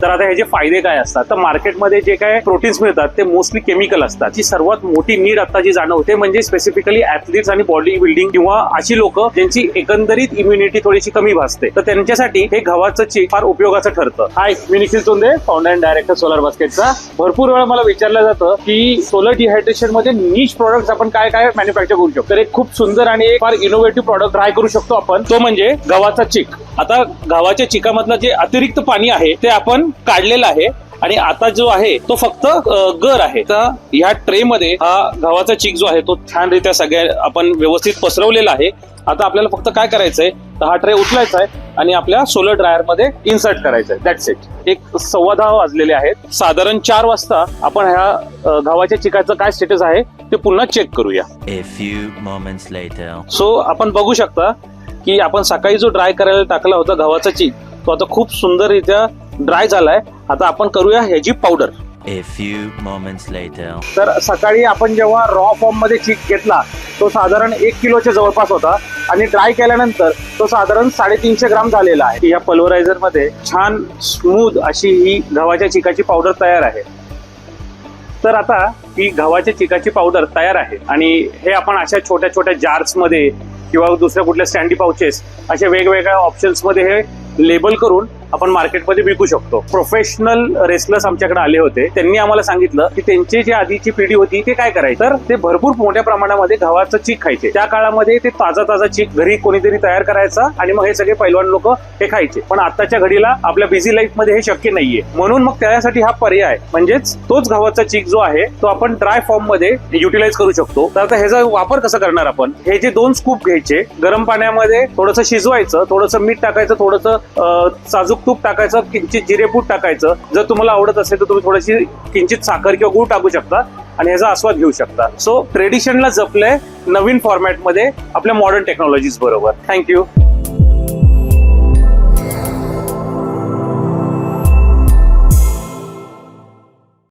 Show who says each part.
Speaker 1: तर आता ह्याचे फायदे काय असतात, तर मार्केटमध्ये जे काय प्रोटीन्स मिळतात ते मोस्टली केमिकल असतात. जी सर्वात मोठी नीड आता जी जाणवते म्हणजे स्पेसिफिकली ऍथलीट्स आणि बॉडी बिल्डिंग किंवा अशी लोक ज्यांची एकंदरीत इम्युनिटी थोडीशी कमी भासते, तर त्यांच्यासाठी हे गव्हाचं चीक फार उपयोगाचं ठरतं. हाय, मी Nikhil Chonde, founder and director solar बास्केटचा. भरपूर वेळा मला विचारलं जातं की सोलर डिहायड्रेशन मध्ये निश प्रोडक्ट्स आपण काय काय मॅन्युफॅक्चर करू शकतो. तर एक खूप सुंदर आणि एक फार इनोव्हेटिव्ह प्रोडक्ट ट्राय करू शकतो आपण, तो म्हणजे गव्हाचा चीक. आता गव्हाच्या चिकामधलं जे अतिरिक्त पाणी आहे ते आपण काढलेलं आहे आणि आता जो आहे तो फक्त गर आहे. तर ह्या ट्रे मध्ये हा गव्हाचा चीक जो आहे तो छानरित्या सगळ्या आपण व्यवस्थित पसरवलेला आहे. आता आपल्याला फक्त काय करायचंय, तर हा ट्रे उचलायचा आहे आणि आपल्या सोलर ड्रायर मध्ये इन्सर्ट करायचंय. That's it. एक 10:15 वाजलेले आहेत. साधारण 4 वाजता आपण ह्या गव्हाच्या चिकाचं काय स्टेटस आहे ते पुन्हा चेक करूया.
Speaker 2: A few moments later.
Speaker 1: So आपण बघू शकता की आपण सकाळी जो ड्राय करायला टाकला होता गव्हाचा चीक, तो आता खूप सुंदररित्या ड्राय झालाय. आता आपण करूया ह्याची powder.
Speaker 2: A few moments later.
Speaker 1: तर सकाळी आपण जेव्हा रॉ फॉर्म मध्ये चीक घेतला तो साधारण 1 किलोच्या जवळपास होता आणि ड्राय केल्यानंतर तो साधारण 350 ग्राम झालेला आहे. या पल्वरायझर मध्ये छान स्मूथ अशी ही गव्हाच्या चिकाची पावडर तयार आहे. तर आता ही गव्हाच्या चिकाची पावडर तयार आहे आणि हे आपण अशा छोट्या छोट्या जार्स मध्ये किंवा दुसऱ्या कुठल्या स्टँडी पाउचेस अशा वेगवेगळ्या ऑप्शन्स मध्ये हे लेबल करून आपण मार्केटमध्ये विकू शकतो. प्रोफेशनल रेसलर्स आमच्याकडे आले होते. त्यांनी आम्हाला सांगितलं की त्यांची जी आधीची पिढी होती ते काय करायचे, तर ते भरपूर मोठ्या प्रमाणामध्ये गव्हाचं चीक खायचे. त्या काळामध्ये ते ताजा चीक घरी कोणीतरी तयार करायचा आणि मग हे सगळे पैलवान लोक हे खायचे. पण आताच्या घडीला आपल्या बिझी लाईफ मध्ये हे शक्य नाहीये. म्हणून मग त्यासाठी हा पर्याय म्हणजेच तोच गव्हाचा चीक जो आहे तो आपण ड्राय फॉर्म मध्ये युटिलाइज करू शकतो. तर आता ह्याचा वापर कसा करणार आपण, हे जे 2 स्कूप घ्यायचे, गरम पाण्यामध्ये थोडंसं शिजवायचं, थोडंसं मीठ टाकायचं, थोडंसं साजूक तूप टाकायचं, किंचित जिरेपूड टाकायचं. जर तुम्हाला आवडत असेल तर तुम्ही थोडीशी किंचित साखर किंवा गूळ टाकू शकता आणि ह्याचा आस्वाद घेऊ शकता. सो ट्रेडिशनला जपलंय नवीन फॉर्मॅटमध्ये आपल्या मॉडर्न टेक्नॉलॉजीज बरोबर. थँक्यू.